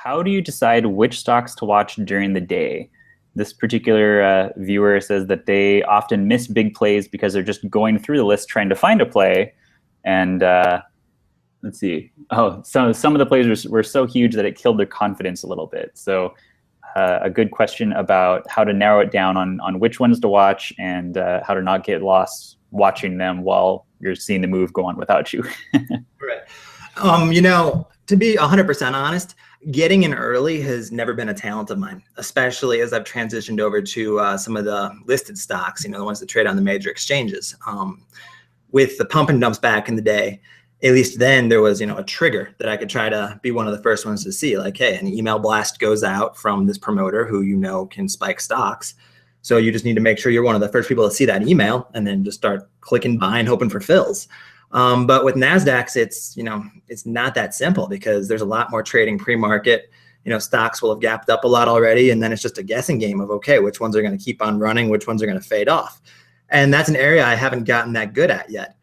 how do you decide which stocks to watch during the day? This particular viewer says that they often miss big plays because they're just going through the list trying to find a play. And let's see. Oh, so some of the plays were so huge that it killed their confidence a little bit. So a good question about how to narrow it down on which ones to watch and how to not get lost watching them while you're seeing the move go on without you. Right. To be 100% honest, getting in early has never been a talent of mine, especially as I've transitioned over to some of the listed stocks, the ones that trade on the major exchanges. With the pump and dumps back in the day, at least then there was, a trigger that I could try to be one of the first ones to see, like, hey, an email blast goes out from this promoter who can spike stocks. So you just need to make sure you're one of the first people to see that email and then just start clicking buy and hoping for fills. But with NASDAQs, it's not that simple because there's a lot more trading pre-market. Stocks will have gapped up a lot already, and then it's just a guessing game of, okay, which ones are going to keep on running, which ones are going to fade off. And that's an area I haven't gotten that good at yet.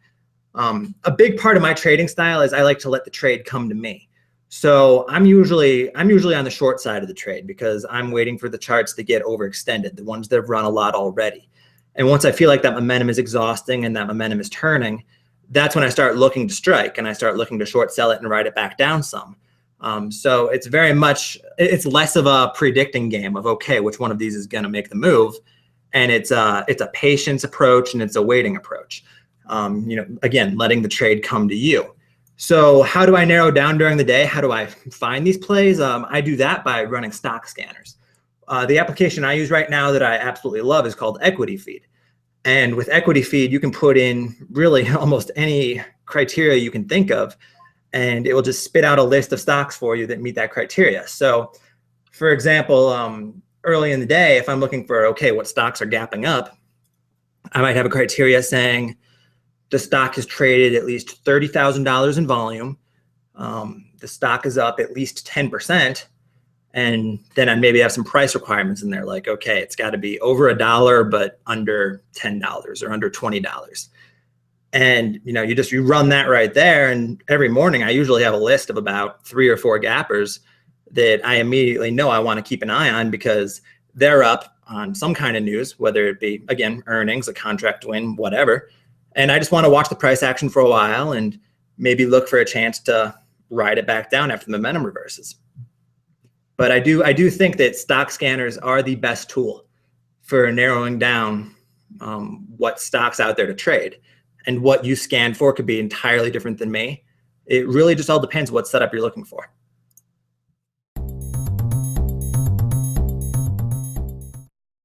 A big part of my trading style is I like to let the trade come to me. So I'm usually on the short side of the trade because I'm waiting for the charts to get overextended, the ones that have run a lot already. And once I feel like that momentum is exhausting and that momentum is turning, that's when I start looking to strike and I start looking to short sell it and write it back down some. So it's less of a predicting game of, okay, which one of these is going to make the move. And it's a patience approach and it's a waiting approach. Again, letting the trade come to you. So how do I narrow down during the day? How do I find these plays? I do that by running stock scanners. The application I use right now that I absolutely love is called Equity Feed. And with Equity Feed, you can put in really almost any criteria you can think of, and it will just spit out a list of stocks for you that meet that criteria. So for example, early in the day, if I'm looking for, okay, what stocks are gapping up, I might have a criteria saying the stock has traded at least $30,000 in volume. The stock is up at least 10%. And then I'd maybe have some price requirements in there, like, okay, it's got to be over $1, but under $10 or under $20. And, you run that right there. And every morning I usually have a list of about 3 or 4 gappers that I immediately know I want to keep an eye on because they're up on some kind of news, whether it be, again, earnings, a contract win, whatever. And I just want to watch the price action for a while and maybe look for a chance to ride it back down after the momentum reverses. But I do think that stock scanners are the best tool for narrowing down what stocks out there to trade. And what you scan for could be entirely different than me. It really just all depends what setup you're looking for.